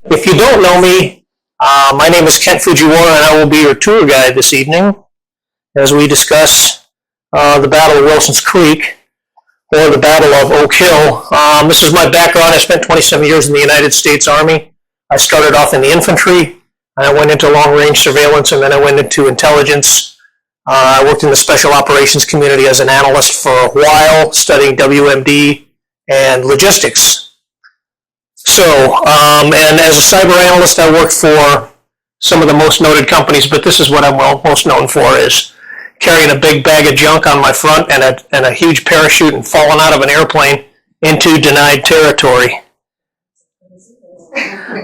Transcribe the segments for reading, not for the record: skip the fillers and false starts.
If you don't know me, my name is Kent Fujiwara, and I will be your tour guide this evening as we discuss the Battle of Wilson's Creek, or the Battle of Oak Hill. This is my background. I spent 27 years in the United States Army. I started off in the infantry, and I went into long-range surveillance, and then I went into intelligence. I worked in the special operations community as an analyst for a while, studying WMD and logistics. So, and as a cyber analyst, I worked for some of the most noted companies, but this is what I'm most known for, is carrying a big bag of junk on my front and a huge parachute and falling out of an airplane into denied territory.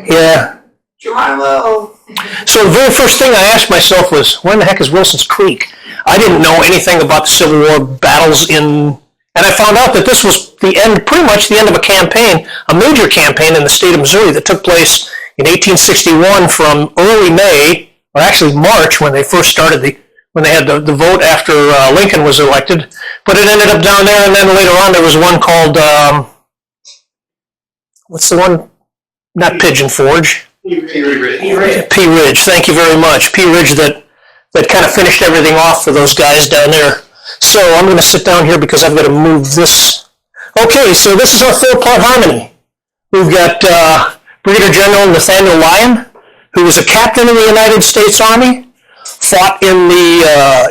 Yeah. So the very first thing I asked myself was, where in the heck is Wilson's Creek? I didn't know anything about the Civil War battles and I found out that this was pretty much the end of a campaign, a major campaign in the state of Missouri that took place in 1861 from early May, or actually March, when they first started when they had the vote after Lincoln was elected. But it ended up down there, and then later on there was one called, what's the one? Not Pigeon Forge. P Ridge. P Ridge, thank you very much. P Ridge that kind of finished everything off for those guys down there. So I'm going to sit down here because I've got to move this. Okay, so this is our four-part harmony. We've got Brigadier General Nathaniel Lyon, who was a captain in the United States Army, fought in the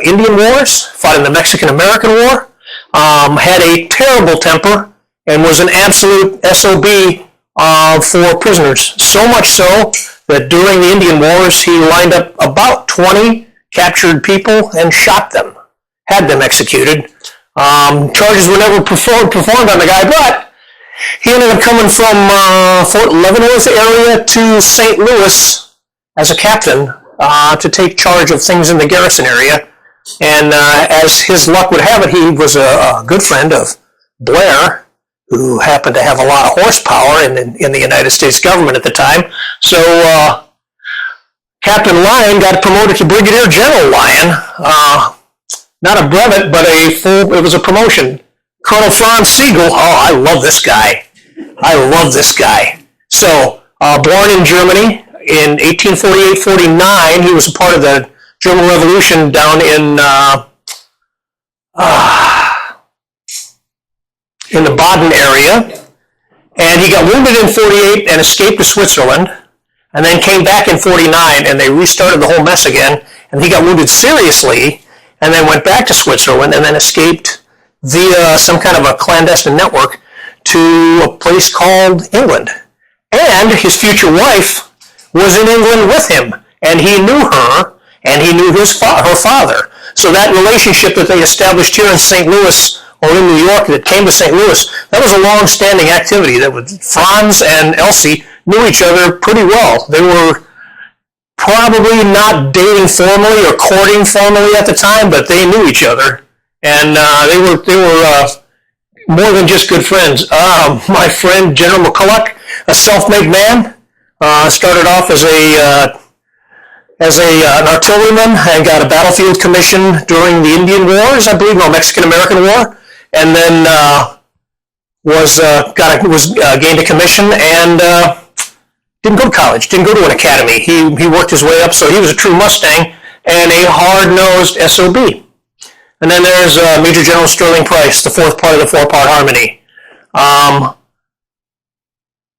Indian Wars, fought in the Mexican-American War, had a terrible temper, and was an absolute SOB for prisoners. So much so that during the Indian Wars, he lined up about 20 captured people and shot them. Had them executed. Charges were never performed on the guy, but he ended up coming from Fort Leavenworth area to St. Louis as a captain to take charge of things in the garrison area. And as his luck would have it, he was a good friend of Blair, who happened to have a lot of horsepower in the United States government at the time. So Captain Lyon got promoted to Brigadier General Lyon. Not a brevet, but it was a promotion. Colonel Franz Siegel, I love this guy. So, born in Germany in 1848-49, he was a part of the German Revolution down in the Baden area. And he got wounded in 48 and escaped to Switzerland, and then came back in 49, and they restarted the whole mess again, and he got wounded seriously, and then went back to Switzerland, and then escaped via some kind of a clandestine network to a place called England. And his future wife was in England with him, and he knew her, and he knew her father. So that relationship that they established here in St. Louis, or in New York, that came to St. Louis, that was a long-standing activity. That Franz and Elsie knew each other pretty well. They were probably not dating formally or courting formally at the time, but they knew each other, and they were more than just good friends. My friend General McCulloch, a self-made man, started off as an artilleryman and got a battlefield commission during the Indian Wars, I believe, or Mexican-American War, and then gained a commission and didn't go to college, didn't go to an academy. He worked his way up, so he was a true Mustang and a hard-nosed SOB. And then there's Major General Sterling Price, the fourth part of the four-part harmony.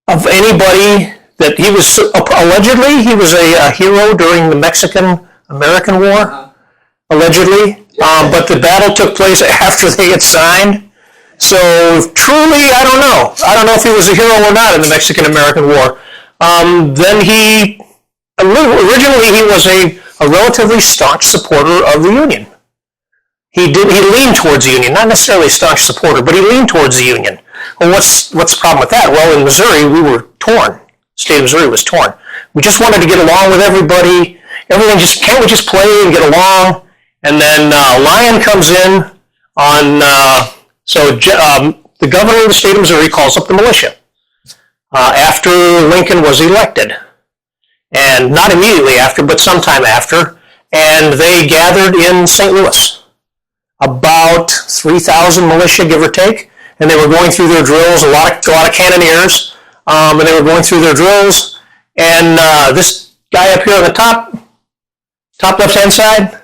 Of anybody that he was, allegedly, he was a hero during the Mexican-American War, allegedly. But the battle took place after they had signed. So truly, I don't know. I don't know if he was a hero or not in the Mexican-American War. Then originally he was a relatively staunch supporter of the Union. He leaned towards the Union, not necessarily a staunch supporter, but he leaned towards the Union. Well, what's the problem with that? Well, in Missouri, we were torn. The state of Missouri was torn. We just wanted to get along with everybody. Can't we just play and get along? And then Lyon comes in on, the governor of the state of Missouri calls up the militia. After Lincoln was elected, and not immediately after, but sometime after, and they gathered in St. Louis. About 3,000 militia, give or take, and they were going through their drills, a lot of cannoneers, and they were going through their drills, And this guy up here on the top left-hand side,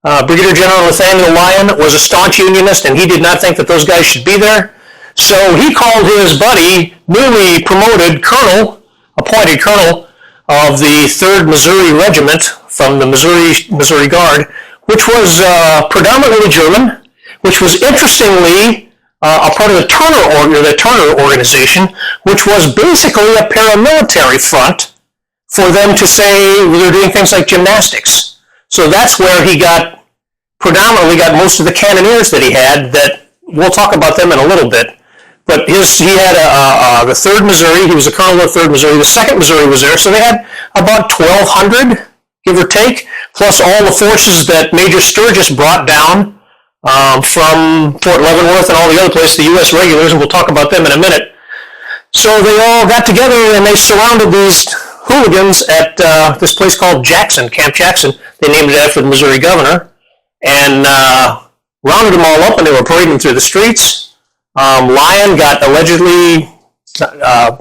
Brigadier General Nathaniel Lyon, was a staunch Unionist, and he did not think that those guys should be there. So he called his buddy, newly promoted colonel, appointed colonel of the 3rd Missouri Regiment from the Missouri Guard, which was predominantly German, which was interestingly a part of the Turner organization, which was basically a paramilitary front for them to say they're doing things like gymnastics. So that's where he predominantly got most of the cannoneers that he had. That we'll talk about them in a little bit. But he had the 3rd Missouri. He was a colonel of the 3rd Missouri. The 2nd Missouri was there, so they had about 1,200, give or take, plus all the forces that Major Sturgis brought down from Fort Leavenworth and all the other places, the U.S. regulars, and we'll talk about them in a minute. So they all got together and they surrounded these hooligans at this place called Jackson, Camp Jackson. They named it after the Missouri governor, and rounded them all up, and they were parading through the streets. Lyon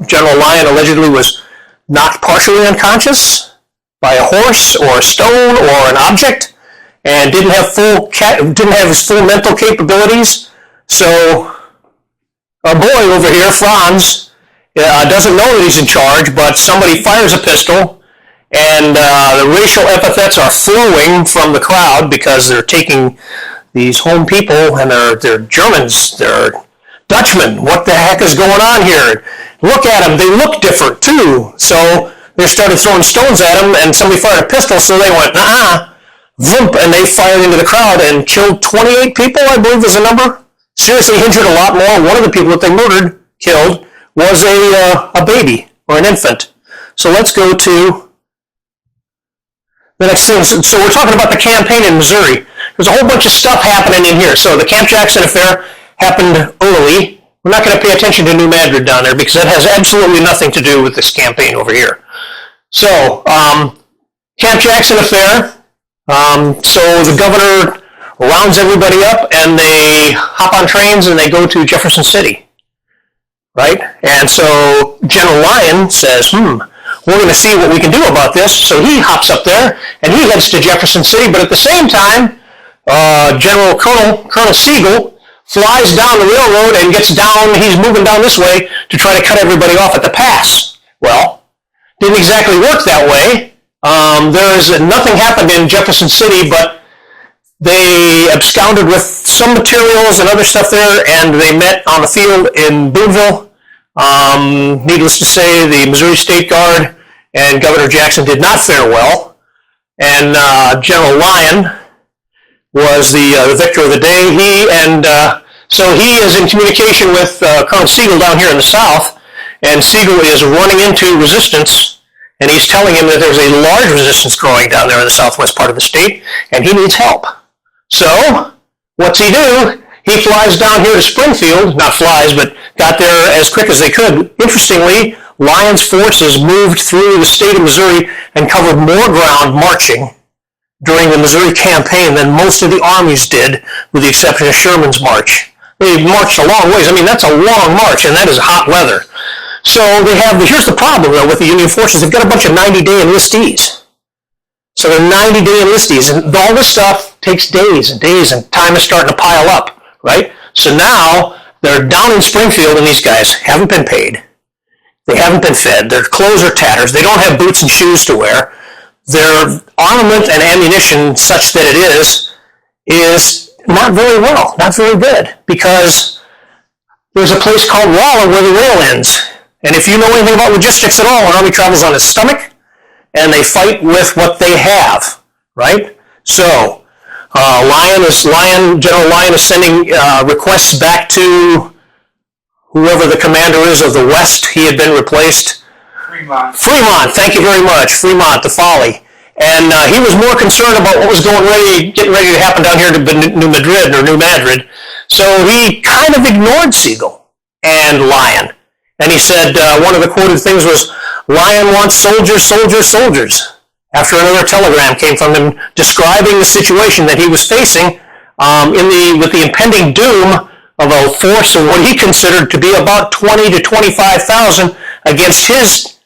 General Lyon allegedly was knocked partially unconscious by a horse or a stone or an object, and didn't have his full mental capabilities. So our boy over here, Franz, doesn't know that he's in charge, but somebody fires a pistol, and the racial epithets are flowing from the crowd because they're taking these home people, and they're Germans, they're Dutchmen. What the heck is going on here? Look at them. They look different, too. So they started throwing stones at them, and somebody fired a pistol, so they went, vroom, and they fired into the crowd and killed 28 people, I believe is the number. Seriously injured a lot more. One of the people that they killed, was a baby or an infant. So let's go to the next thing. So we're talking about the campaign in Missouri. There's a whole bunch of stuff happening in here. So the Camp Jackson affair happened early. We're not going to pay attention to New Madrid down there because that has absolutely nothing to do with this campaign over here. So, Camp Jackson affair. So the governor rounds everybody up and they hop on trains and they go to Jefferson City. Right? And so General Lyon says, we're going to see what we can do about this. So he hops up there and he heads to Jefferson City. But at the same time, Colonel Sigel flies down the railroad and gets down, he's moving down this way to try to cut everybody off at the pass. Well, didn't exactly work that way. Nothing happened in Jefferson City, but they absconded with some materials and other stuff there, and they met on the field in Boonville. Needless to say, the Missouri State Guard and Governor Jackson did not fare well, and General Lyon was the victor of the day. So he is in communication with Colonel Sigel down here in the south, and Sigel is running into resistance, and he's telling him that there's a large resistance growing down there in the southwest part of the state, and he needs help. So, what's he do? He flies down here to Springfield, not flies, but got there as quick as they could. Interestingly, Lyon's forces moved through the state of Missouri and covered more ground marching during the Missouri campaign than most of the armies did, with the exception of Sherman's march. They marched a long ways. I mean, that's a long march, and that is hot weather. So here's the problem, though, with the Union forces. They've got a bunch of 90-day enlistees. So they're 90-day enlistees, and all this stuff takes days and days, and time is starting to pile up, right? So now they're down in Springfield, and these guys haven't been paid. They haven't been fed. Their clothes are tatters. They don't have boots and shoes to wear. Their armament and ammunition, such that it is not very well, not very good, because there's a place called Waller where the rail ends. And if you know anything about logistics at all, an army travels on its stomach, and they fight with what they have, right? So, General Lyon is sending requests back to whoever the commander is of the West. He had been replaced. Fremont, thank you very much. Fremont, the Folly. And he was more concerned about what was getting ready to happen down here to New Madrid. So he kind of ignored Sigel and Lyon. And he said, one of the quoted things was, Lyon wants soldiers, soldiers, soldiers. After another telegram came from him describing the situation that he was facing with the impending doom of a force of what he considered to be about 20 to 25,000 against his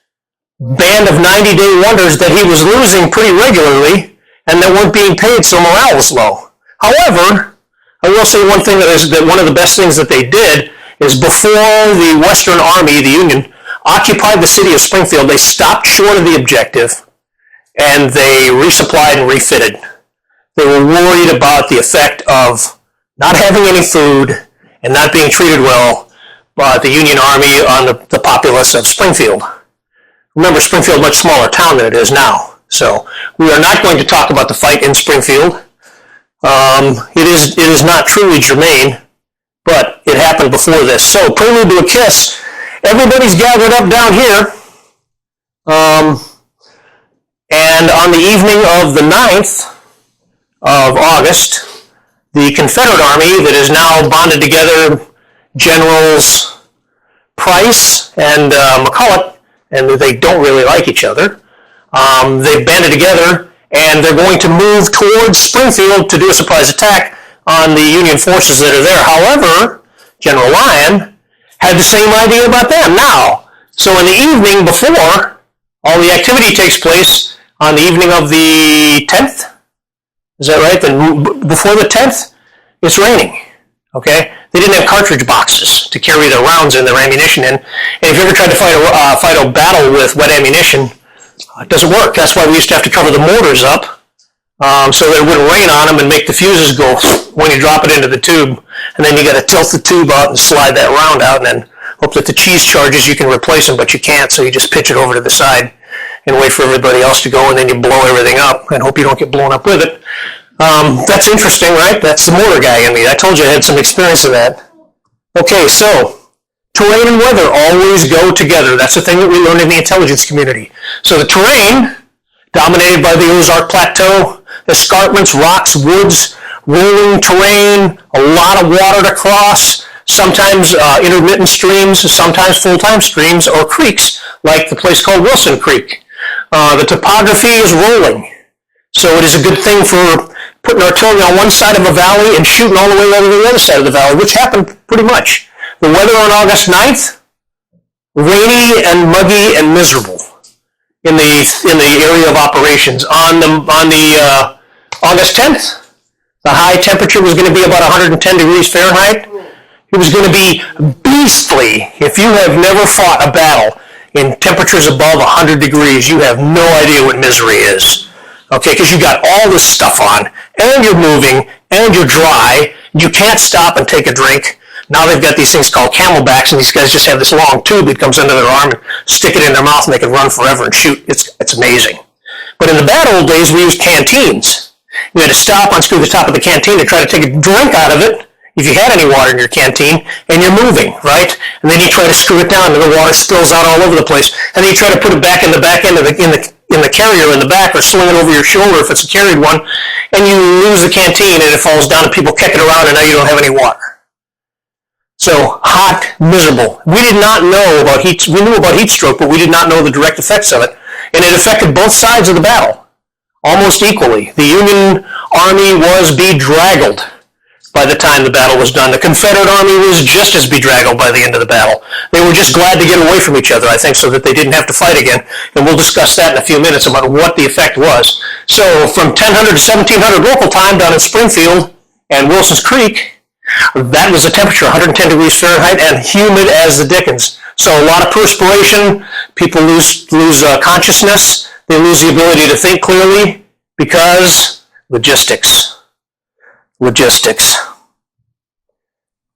band of 90-day wonders that he was losing pretty regularly and that weren't being paid, so morale was low. However, I will say one thing that one of the best things that they did is before the Western Army, the Union, occupied the city of Springfield, they stopped short of the objective and they resupplied and refitted. They were worried about the effect of not having any food and not being treated well by the Union Army on the populace of Springfield. Remember, Springfield is a much smaller town than it is now. So we are not going to talk about the fight in Springfield. It is not truly germane, but it happened before this. So, prelude to a kiss. Everybody's gathered up down here. And on the evening of the 9th of August, the Confederate Army that is now bonded together, Generals Price and McCulloch, and they don't really like each other, they've banded together and they're going to move towards Springfield to do a surprise attack on the Union forces that are there. However, General Lyon had the same idea about them now. So in the evening before, all the activity takes place on the evening of the 10th. Is that right? Then before the 10th, it's raining. Okay? They didn't have cartridge boxes to carry their rounds and their ammunition in. And if you ever tried to fight a battle with wet ammunition, it doesn't work. That's why we used to have to cover the mortars up so that it wouldn't rain on them and make the fuses go when you drop it into the tube. And then you got to tilt the tube out and slide that round out and then hope that the cheese charges, you can replace them, but you can't, so you just pitch it over to the side and wait for everybody else to go, and then you blow everything up and hope you don't get blown up with it. That's interesting, right? That's the mortar guy in me. I told you I had some experience of that. Okay, so terrain and weather always go together. That's the thing that we learned in the intelligence community. So the terrain, dominated by the Ozark Plateau, escarpments, rocks, woods, rolling terrain, a lot of water to cross, sometimes intermittent streams, sometimes full-time streams, or creeks, like the place called Wilson Creek. The topography is rolling, so it is a good thing for putting artillery on one side of a valley and shooting all the way over to the other side of the valley, which happened pretty much. The weather on August 9th, rainy and muggy and miserable in the area of operations. On the August 10th, the high temperature was going to be about 110 degrees Fahrenheit. It was going to be beastly. If you have never fought a battle in temperatures above 100 degrees, you have no idea what misery is. Okay, because you got all this stuff on, and you're moving, and you're dry, you can't stop and take a drink. Now they've got these things called camelbacks, and these guys just have this long tube that comes under their arm and stick it in their mouth, and they can run forever and shoot. It's amazing. But in the bad old days, we used canteens. You had to stop, unscrew the top of the canteen to try to take a drink out of it, if you had any water in your canteen, and you're moving, right? And then you try to screw it down, and the water spills out all over the place. And then you try to put it back in the back end of in the carrier in the back, or sling it over your shoulder if it's a carried one, and you lose the canteen, and it falls down, and people kick it around, and now you don't have any water. So hot, miserable. We did not know about heat. We knew about heat stroke, but we did not know the direct effects of it, and it affected both sides of the battle almost equally. The Union Army was bedraggled by the time the battle was done. The Confederate Army was just as bedraggled by the end of the battle. They were just glad to get away from each other, I think, so that they didn't have to fight again. And we'll discuss that in a few minutes about what the effect was. So from 1000 to 1700 local time down in Springfield and Wilson's Creek, that was the temperature, 110 degrees Fahrenheit, and humid as the dickens. So a lot of perspiration, people lose consciousness, they lose the ability to think clearly because logistics.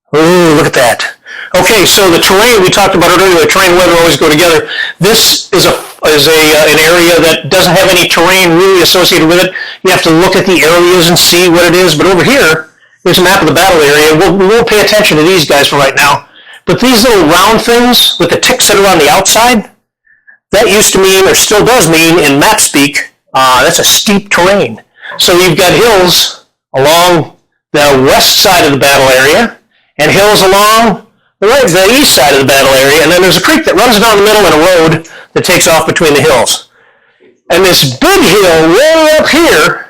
Ooh, look at that. Okay, so the terrain, we talked about it earlier, terrain and weather always go together. This is an area that doesn't have any terrain really associated with it. You have to look at the areas and see what it is. But over here, there's a map of the battle area. We won't pay attention to these guys for right now. But these little round things with the ticks that are on the outside, that used to mean, or still does mean in map speak, that's a steep terrain. So you've got hills along the west side of the battle area and hills along the east side of the battle area, and then there's a creek that runs down the middle and a road that takes off between the hills. And this big hill way up here,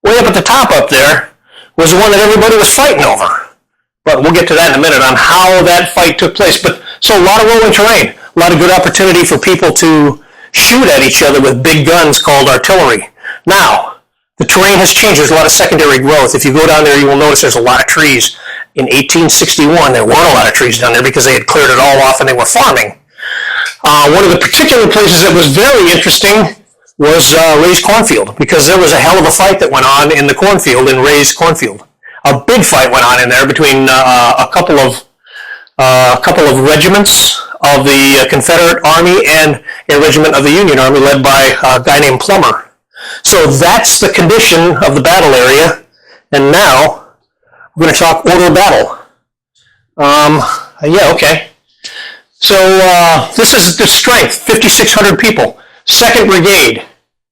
way up at the top up there, was the one that everybody was fighting over. But we'll get to that in a minute on how that fight took place. But so a lot of rolling terrain, a lot of good opportunity for people to shoot at each other with big guns called artillery. Now, the terrain has changed. There's a lot of secondary growth. If you go down there, you will notice there's a lot of trees. In 1861, there weren't a lot of trees down there because they had cleared it all off and they were farming. One of the particular places that was very interesting was Ray's cornfield, because there was a hell of a fight that went on in the cornfield, in Ray's cornfield. A big fight went on in there between a couple of regiments of the Confederate Army and a regiment of the Union Army led by a guy named Plummer. So that's the condition of the battle area. And now we're going to talk order of battle. Yeah, okay. So this is the strength, 5,600 people. 2nd Brigade,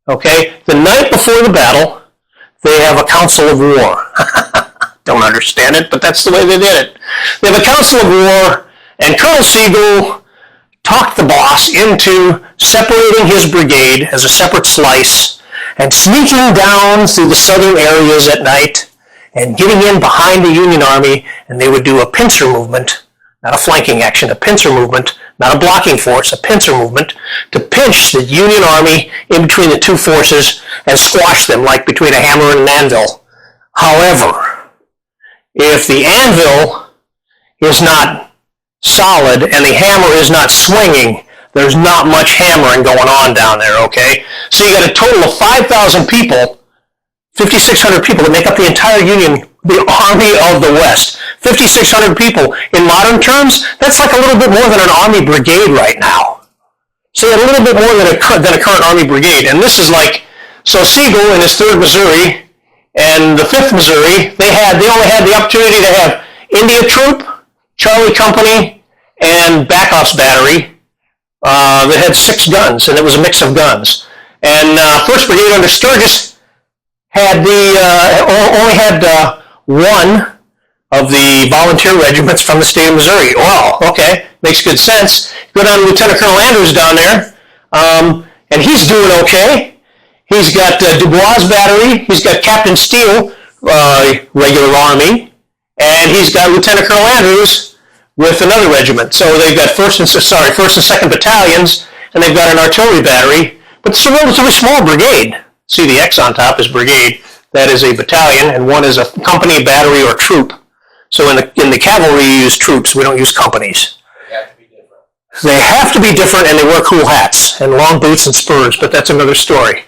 okay? The night before the battle, they have a council of war. Don't understand it, but that's the way they did it. They have a council of war, and Colonel Sigel talked the boss into separating his brigade as a separate slice and sneaking down through the southern areas at night and getting in behind the Union Army, and they would do a pincer movement, not a flanking action, a pincer movement, not a blocking force, a pincer movement, to pinch the Union Army in between the two forces and squash them like between a hammer and an anvil. However, if the anvil is not solid and the hammer is not swinging, there's not much hammering going on down there, okay? So you got a total of 5,000 people, 5,600 people that make up the entire Union, the Army of the West. 5,600 people. In modern terms, that's like a little bit more than an Army brigade right now. So a little bit more than a current Army brigade. And this is like, so Sigel in his 3rd Missouri and the 5th Missouri, they only had the opportunity to have India Troop, Charlie Company, and Backoff's Battery that had 6 guns, and it was a mix of guns. And 1st Brigade under Sturgis had only had one of the volunteer regiments from the state of Missouri. Wow, okay, makes good sense. Go down to Lieutenant Colonel Andrews down there, and he's doing okay. He's got Dubois' battery, he's got Captain Steele, regular Army, and he's got Lieutenant Colonel Andrews with another regiment. So they've got 1st and 2nd battalions, and they've got an artillery battery, but it's a relatively small brigade. See the X on top is brigade. That is a battalion, and one is a company, battery, or troop. So in the cavalry, you use troops. We don't use companies. They have to be different. They have to be different, and they wear cool hats and long boots and spurs, but that's another story.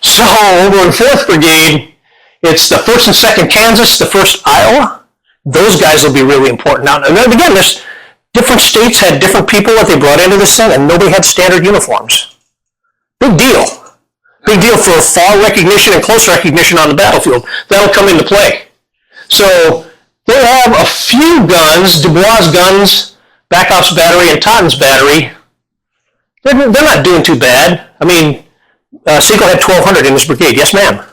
So over in 4th Brigade, it's the 1st and 2nd Kansas, the 1st Iowa. Those guys will be really important. Now, and then again, there's different states had different people that they brought into this thing, and nobody had standard uniforms. Big deal. Big deal for far recognition and close recognition on the battlefield. That'll come into play. So they have a few guns, Dubois' guns, Backoff's Battery, and Totten's Battery. They're not doing too bad. I mean, Sigel had 1,200 in his brigade. Yes, ma'am?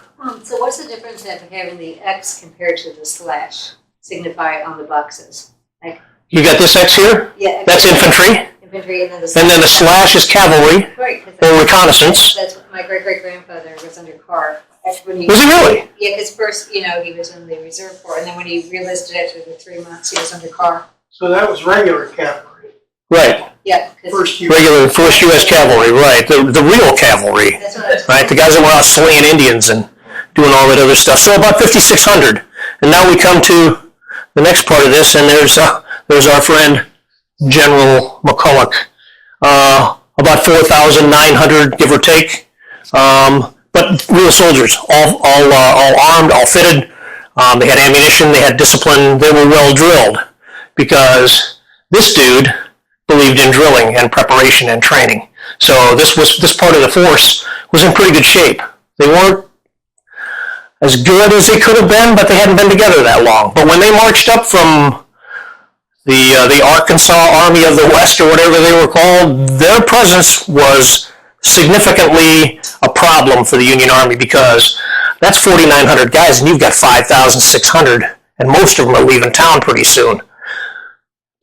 So what's the difference of having the X compared to the slash signify on the boxes? Like, You got this X here? yeah, That's infantry. infantry, and then The slash is cavalry, right, or reconnaissance. That's what my great-great-grandfather was under Carr. When Was he really? Yeah, because first, he was in the reserve corps, and then when he re-enlisted after the 3 months, he was under Carr. So that was regular cavalry. Right. Yeah, First U.S. Regular 1st U.S. Cavalry, right. The real cavalry, that's what I was right? The guys that were out slaying Indians and doing all that other stuff. So about 5,600. And now we come to the next part of this, and there's our friend General McCulloch. About 4,900, give or take. But real soldiers, all armed, all fitted. They had ammunition, they had discipline, they were well drilled, because this dude believed in drilling and preparation and training. So this part of the force was in pretty good shape. They weren't as good as they could have been, but they hadn't been together that long. But when they marched up from the Arkansas Army of the West, or whatever they were called, their presence was significantly a problem for the Union Army, because that's 4,900 guys, and you've got 5,600, and most of them are leaving town pretty soon.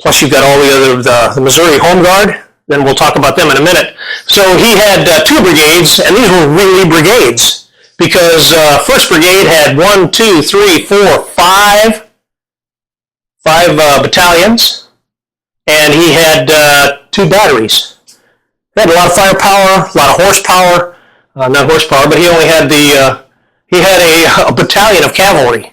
Plus you've got all the Missouri Home Guard, then we'll talk about them in a minute. So he had 2 brigades, and these were really brigades, because 1st Brigade had 5 battalions, and he had 2 batteries. He had a lot of firepower, a lot of horsepower. Not horsepower, but he only had a battalion of cavalry.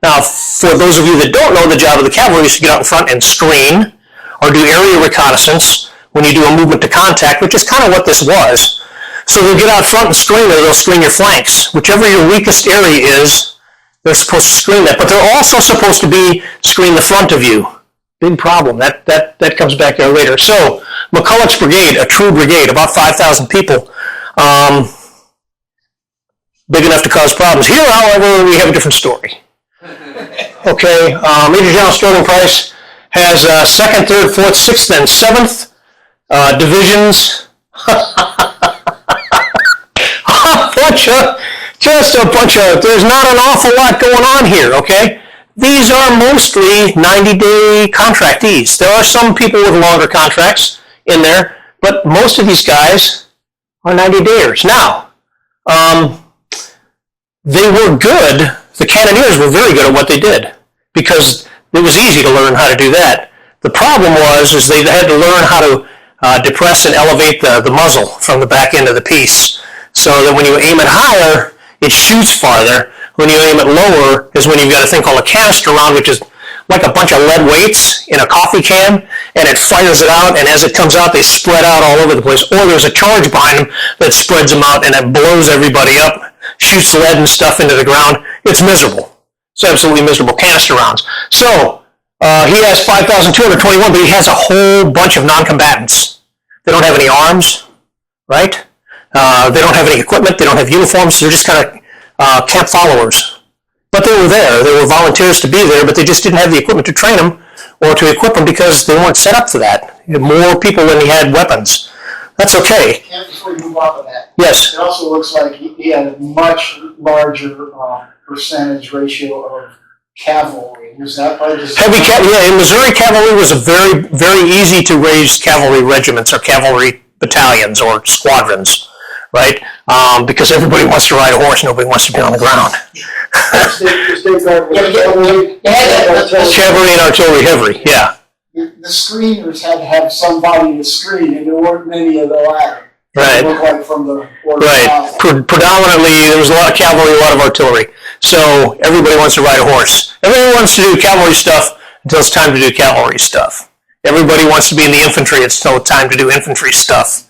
Now, for those of you that don't know, the job of the cavalry is to get out in front and screen or do area reconnaissance when you do a movement to contact, which is kind of what this was. So they'll get out front and screen, or they'll screen your flanks. Whichever your weakest area is, they're supposed to screen that. But they're also supposed to screen the front of you. Big problem. That comes back there later. So McCulloch's brigade, a true brigade, about 5,000 people, big enough to cause problems. Here, however, we have a different story. Okay, Major General Sterling Price has 2nd, 3rd, 4th, 6th, and 7th divisions. There's not an awful lot going on here, okay? These are mostly 90-day contractees. There are some people with longer contracts in there, but most of these guys are 90-dayers. Now, they were good. The cannoneers were very good at what they did because it was easy to learn how to do that. The problem was they had to learn how to depress and elevate the muzzle from the back end of the piece so that when you aim it higher, it shoots farther. When you aim it lower is when you've got a thing called a canister round, which is like a bunch of lead weights in a coffee can, and it fires it out, and as it comes out, they spread out all over the place. Or there's a charge behind them that spreads them out, and it blows everybody up, shoots lead and stuff into the ground. It's miserable. It's absolutely miserable. Canister rounds. So he has 5,221, but he has a whole bunch of non-combatants. They don't have any arms, right? They don't have any equipment. They don't have uniforms. They're just kind of camp followers. But they were there. They were volunteers to be there, but they just didn't have the equipment to train them or to equip them because they weren't set up for that. He had more people than he had weapons. That's okay. And before you move off of that, Yes. it also looks like he had a much larger percentage ratio of cavalry. Was that part of his... Heavy cavalry, yeah, in Missouri, cavalry was a very, very easy to raise cavalry regiments or cavalry battalions or squadrons, right? Because everybody wants to ride a horse, nobody wants to be on the ground. Cavalry and artillery heavy, yeah. The screeners had to have somebody to screen, and there weren't many of the latter. Right. It looked like from the order Right. Predominantly, there was a lot of cavalry, a lot of artillery. So everybody wants to ride a horse. Everybody wants to do cavalry stuff until it's time to do cavalry stuff. Everybody wants to be in the infantry until it's time to do infantry stuff.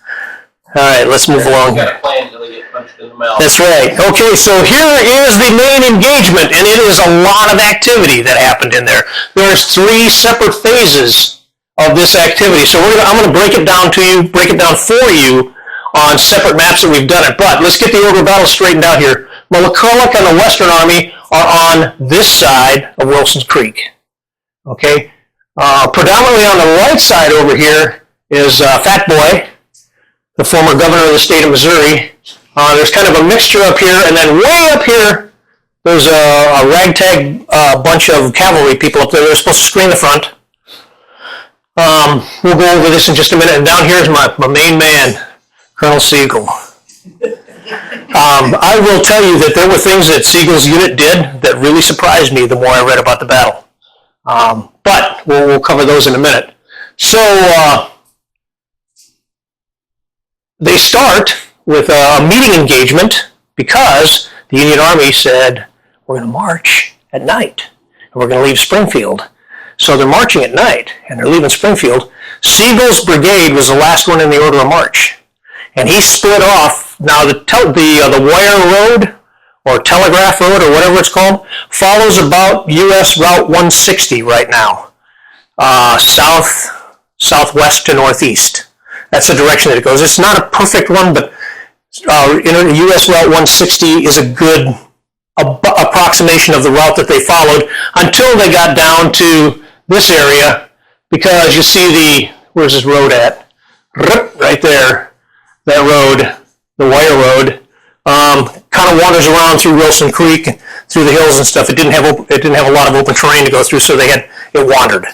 All right, let's move along You here. got a plan until they get punched in the mouth. That's right. Okay, so here is the main engagement, and it is a lot of activity that happened in there. There's 3 separate phases of this activity. So I'm going to break it down for you on separate maps that we've done it. But let's get the order of battle straightened out here. McCulloch and the Western Army are on this side of Wilson's Creek. Okay? Predominantly on the right side over here is Fat Boy, the former governor of the state of Missouri. There's kind of a mixture up here, and then way up here, there's a ragtag bunch of cavalry people up there. They're supposed to screen the front. We'll go over this in just a minute. And down here is my main man, Colonel Siegel. I will tell you that there were things that Siegel's unit did that really surprised me the more I read about the battle. But we'll cover those in a minute. So they start with a meeting engagement because the Union Army said, we're going to march at night and we're going to leave Springfield. So they're marching at night and they're leaving Springfield. Siegel's brigade was the last one in the order of march. And he split off. Now the wire road or telegraph road or whatever it's called follows about U.S. Route 160 right now. Southwest to northeast. That's the direction that it goes. It's not a perfect one, but U.S. Route 160 is a good approximation of the route that they followed until they got down to this area, because you see where's this road at? Right there, that road, the wire road, kind of wanders around through Wilson Creek, through the hills and stuff. It didn't have a lot of open terrain to go through, so it wandered.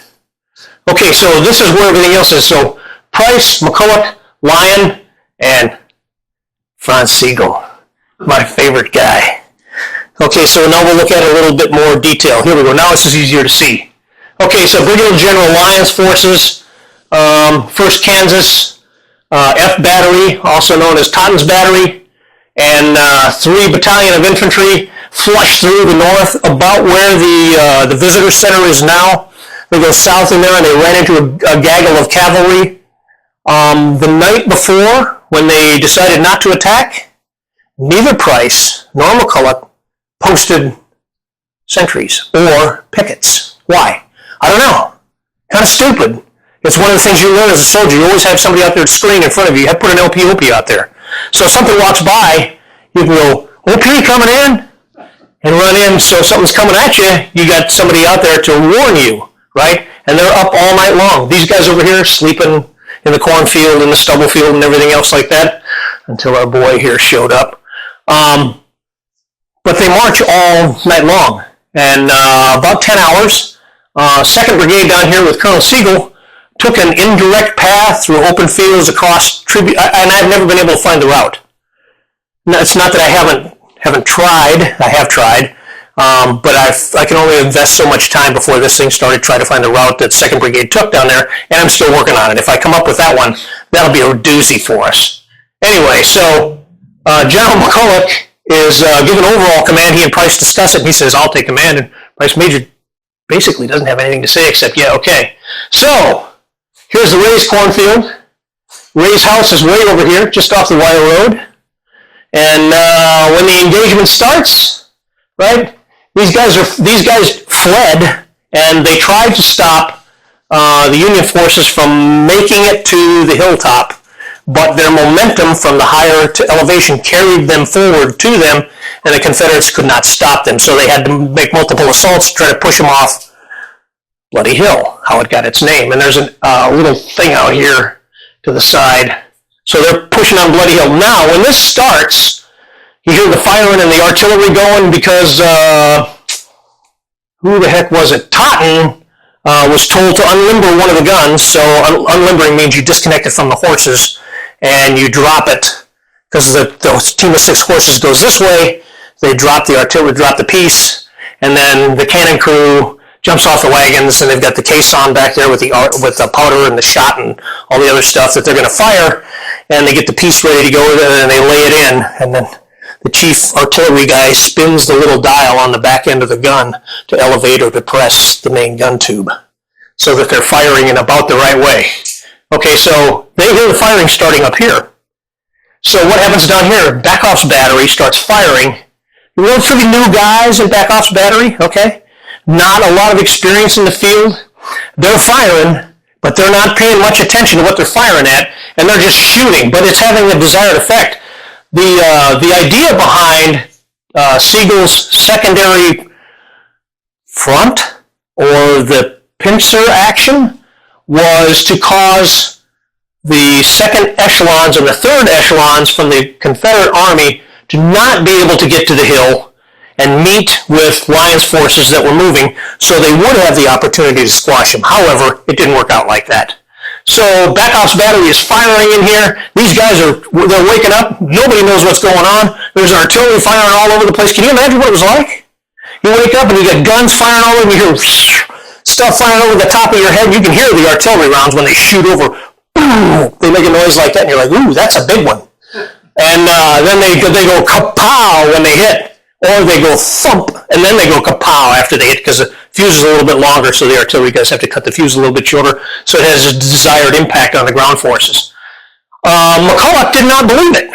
Okay, so this is where everything else is. So Price, McCulloch, Lyon, and Franz Siegel, my favorite guy. Okay, so now we'll look at a little bit more detail. Here we go. Now this is easier to see. Okay, so Brigadier General Lyon's forces, 1st Kansas, F Battery, also known as Totten's Battery, and 3 Battalion of Infantry flushed through the north about where the visitor center is now. They go south in there and they ran into a gaggle of cavalry. The night before, when they decided not to attack, neither Price nor McCulloch posted sentries or pickets. Why? I don't know. Kind of stupid. It's one of the things you learn as a soldier. You always have somebody out there screening in front of you. You have to put an LPOP out there. So if something walks by, you can go, OP coming in, and run in. So if something's coming at you, you got somebody out there to warn you, right? And they're up all night long. These guys over here sleeping in the cornfield and the stubble field and everything else like that until our boy here showed up. But they march all night long. And about 10 hours, 2nd Brigade down here with Colonel Siegel took an indirect path through open fields across tribute, and I've never been able to find the route. No, it's not that I haven't tried. I have tried, but I can only invest so much time before this thing started trying to find the route that 2nd Brigade took down there, and I'm still working on it. If I come up with that one, that'll be a doozy for us. Anyway, so General McCulloch is given overall command. He and Price discuss it, and he says, I'll take command, and Price Major basically doesn't have anything to say except, yeah, okay. So, here's the Ray's cornfield. Ray's house is way over here, just off the wire road. And when the engagement starts, right, these guys fled, and they tried to stop the Union forces from making it to the hilltop, but their momentum from the higher elevation carried them forward to them, and the Confederates could not stop them. So they had to make multiple assaults to try to push them off Bloody Hill, how it got its name. And there's a little thing out here to the side. So they're pushing on Bloody Hill. Now, when this starts, you hear the firing and the artillery going because, who the heck was it? Totten was told to unlimber one of the guns. So unlimbering means you disconnect it from the horses and you drop it, because the team of 6 horses goes this way. They drop the artillery, drop the piece, and then the cannon crew jumps off the wagons, and they've got the caisson back there with the powder and the shot and all the other stuff that they're going to fire, and they get the piece ready to go, and they lay it in, and then the chief artillery guy spins the little dial on the back end of the gun to elevate or depress the main gun tube so that they're firing in about the right way. Okay, so they hear the firing starting up here. So what happens down here? Backoff's battery starts firing. Relatively new guys in Backoff's battery, okay? Not a lot of experience in the field. They're firing, but they're not paying much attention to what they're firing at, and they're just shooting, but it's having the desired effect. The idea behind Siegel's secondary front, or the pincer action, was to cause the second echelons and the third echelons from the Confederate Army to not be able to get to the hill and meet with Lyon's forces that were moving, so they would have the opportunity to squash them. However, it didn't work out like that. So Backoff's battery is firing in here. These guys they're waking up. Nobody knows what's going on. There's artillery firing all over the place. Can you imagine what it was like? You wake up and you got guns firing all over. You hear stuff flying over the top of your head. You can hear the artillery rounds when they shoot over. Boom! They make a noise like that, and you're like, ooh, that's a big one. And then they go kapow when they hit, or they go thump, and then they go kapow after they hit, because the fuse is a little bit longer, so the artillery guys have to cut the fuse a little bit shorter, so it has a desired impact on the ground forces. McCulloch did not believe it.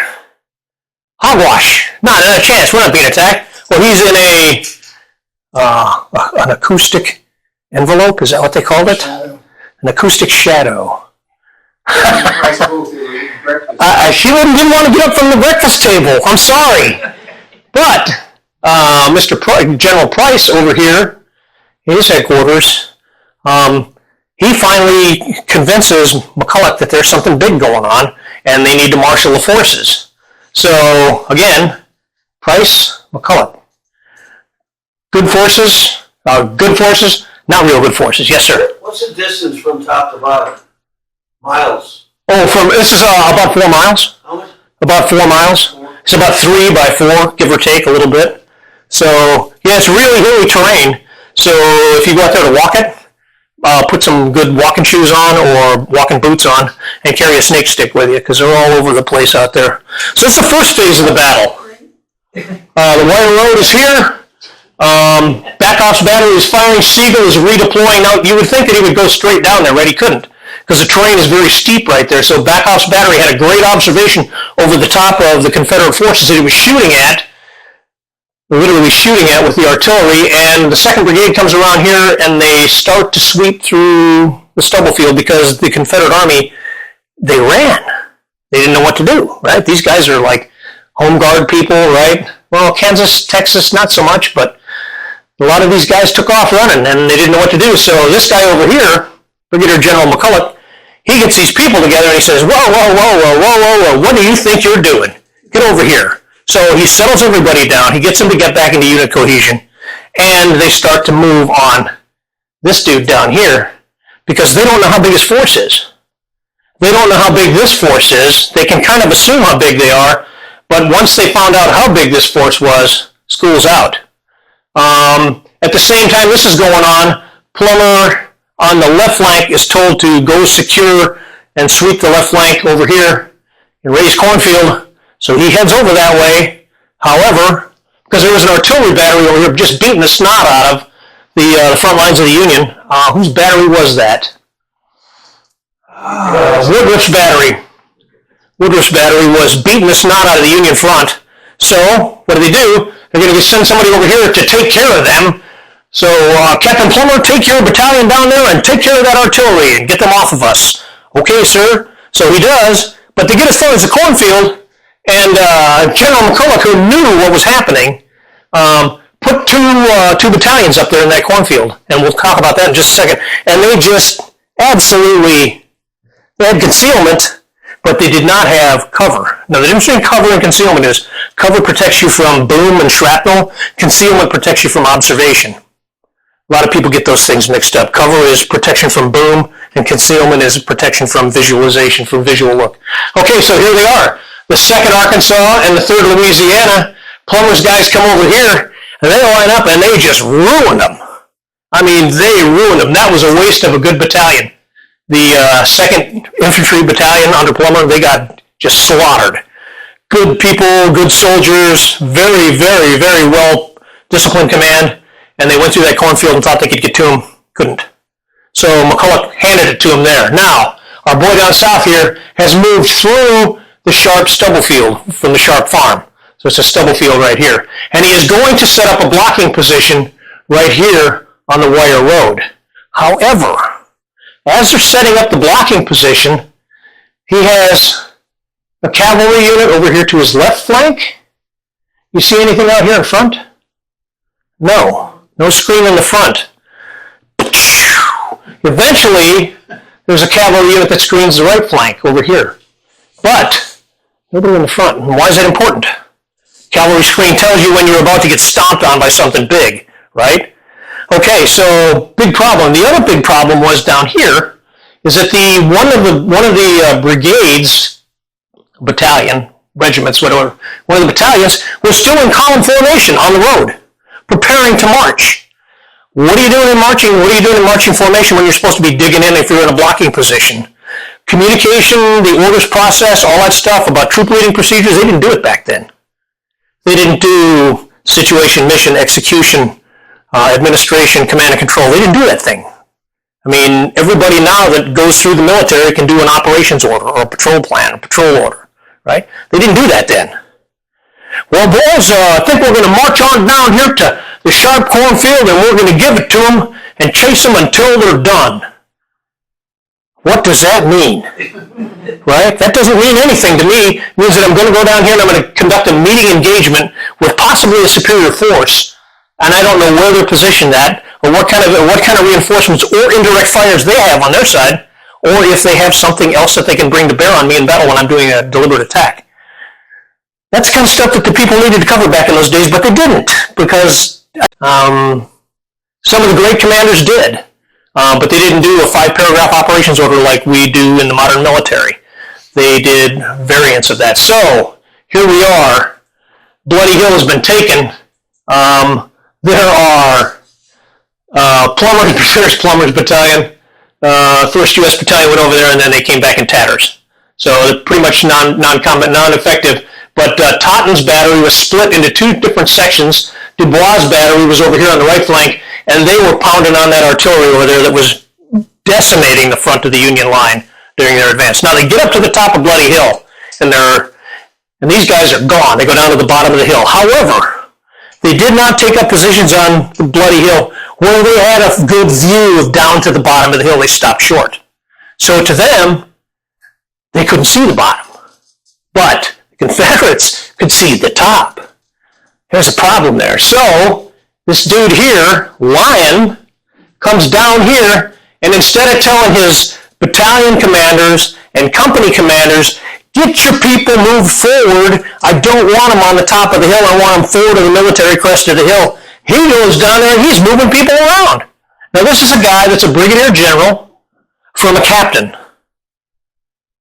Hogwash. Not a chance. We're not being attacked. Well, he's in an acoustic envelope. Is that what they called it? Shadow. An acoustic shadow. She didn't want to get up from the breakfast table. I'm sorry. But General Price over here, his headquarters, he finally convinces McCulloch that there's something big going on and they need to marshal the forces. So, again, Price, McCulloch. Good forces, not real good forces. Yes, sir. What's the distance from top to bottom? Miles. Oh, this is about 4 miles. How much? About 4 miles. It's about 3 by 4, give or take a little bit. So, yeah, it's really, really terrain. So if you go out there to walk it, put some good walking shoes on or walking boots on and carry a snake stick with you because they're all over the place out there. So that's the first phase of the battle. The Wire Road is here. Backoff's battery is firing. Siegel is redeploying. Now, you would think that he would go straight down there, right? He couldn't because the terrain is very steep right there. So Backoff's battery had a great observation over the top of the Confederate forces that he was shooting at, literally shooting at with the artillery, and the 2nd Brigade comes around here and they start to sweep through the stubble field because the Confederate Army, they ran. They didn't know what to do, right? These guys are like home guard people, right? Well, Kansas, Texas, not so much, but a lot of these guys took off running and they didn't know what to do. So this guy over here, Brigadier General McCulloch, he gets these people together and he says, whoa, what do you think you're doing? Get over here. So he settles everybody down. He gets them to get back into unit cohesion. And they start to move on this dude down here because they don't know how big his force is. They don't know how big this force is. They can kind of assume how big they are. But once they found out how big this force was, school's out. At the same time this is going on, Plummer on the left flank is told to go secure and sweep the left flank over here and raise cornfield. So he heads over that way. However, because there was an artillery battery over here just beating the snot out of the front lines of the Union, whose battery was that? Woodruff's battery. Woodruff's battery was beating the snot out of the Union front. So what do? They're going to send somebody over here to take care of them. So Captain Plummer, take your battalion down there and take care of that artillery and get them off of us. Okay, sir. So he does, but they get as far as the cornfield, and General McCulloch, who knew what was happening, put two battalions up there in that cornfield, and we'll talk about that in just a second. And they just absolutely, they had concealment, but they did not have cover. Now, the difference between cover and concealment is cover protects you from boom and shrapnel. Concealment protects you from observation. A lot of people get those things mixed up. Cover is protection from boom, and concealment is protection from visualization, from visual look. Okay, so here they are. The 2nd Arkansas and the 3rd Louisiana. Plummer's guys come over here, and they line up, and they just ruined them. I mean, they ruined them. That was a waste of a good battalion. The 2nd Infantry Battalion under Plummer, they got just slaughtered. Good people, good soldiers, very, very, very well disciplined command, and they went through that cornfield and thought they could get to him. Couldn't. So McCulloch handed it to him there. Now, our boy down south here has moved through the Sharp stubble field from the Sharp farm. So it's a stubble field right here. And he is going to set up a blocking position right here on the Wire Road. However, as they're setting up the blocking position, he has a cavalry unit over here to his left flank. You see anything out here in front? No screen in the front. Eventually, there's a cavalry unit that screens the right flank over here. But nobody in the front. And why is that important? Cavalry screen tells you when you're about to get stomped on by something big, right? Okay, so big problem. The other big problem was down here is that one of the brigades, battalion, regiments, whatever, one of the battalions was still in column formation on the road, preparing to march. What are you doing in marching? What are you doing in marching formation when you're supposed to be digging in if you're in a blocking position? Communication, the orders process, all that stuff about troop leading procedures, they didn't do it back then. They didn't do situation, mission, execution, administration, command and control. They didn't do that thing. I mean, everybody now that goes through the military can do an operations order or a patrol plan, a patrol order, right? They didn't do that then. Well, boys, I think we're going to march on down here to the Sharp cornfield and we're going to give it to them and chase them until they're done. What does that mean? Right? That doesn't mean anything to me. It means that I'm going to go down here and I'm going to conduct a meeting engagement with possibly a superior force, and I don't know where they're positioned at, or what kind of reinforcements or indirect fires they have on their side, or if they have something else that they can bring to bear on me in battle when I'm doing a deliberate attack. That's the kind of stuff that the people needed to cover back in those days, but they didn't, because some of the great commanders did. But they didn't do a 5-paragraph operations order like we do in the modern military. They did variants of that. So, here we are. Bloody Hill has been taken. There are Plumber, First Plumbers Battalion, 1st U.S. Battalion went over there, and then they came back in tatters. So they're pretty much non-combat, non-effective. But Totten's battery was split into 2 different sections. Dubois' battery was over here on the right flank, and they were pounding on that artillery over there that was decimating the front of the Union line during their advance. Now they get up to the top of Bloody Hill, and these guys are gone. They go down to the bottom of the hill. However, they did not take up positions on Bloody Hill where they had a good view of down to the bottom of the hill. They stopped short. So to them, they couldn't see the bottom. But the Confederates could see the top. There's a problem there. So this dude here, Lyon, comes down here, and instead of telling his battalion commanders and company commanders, get your people moved forward, I don't want them on the top of the hill, I want them forward of the military crest of the hill, he goes down there and he's moving people around. Now this is a guy that's a brigadier general from a captain.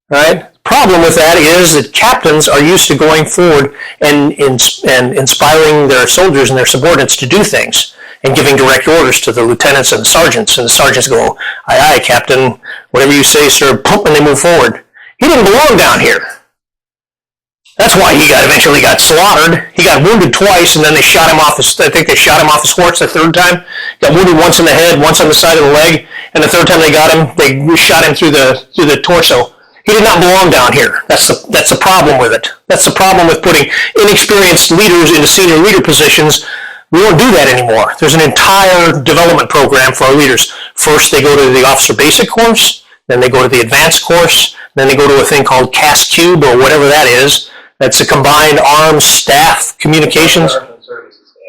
Right? The problem with that is that captains are used to going forward and inspiring their soldiers and their subordinates to do things and giving direct orders to the lieutenants and the sergeants go, aye, aye, Captain, whatever you say, sir, pump, and they move forward. He didn't belong down here. That's why he eventually got slaughtered. He got wounded twice, and then they shot him off I think they shot him off his horse the 3rd time. Got wounded once in the head, once on the side of the leg, and the 3rd time they got him, they shot him through the torso. He did not belong down here. That's the problem with it. That's the problem with putting inexperienced leaders into senior leader positions. We don't do that anymore. There's an entire development program for our leaders. First, they go to the officer basic course, then they go to the advanced course, then they go to a thing called CAS Cube or whatever that is. That's a combined arms staff communications.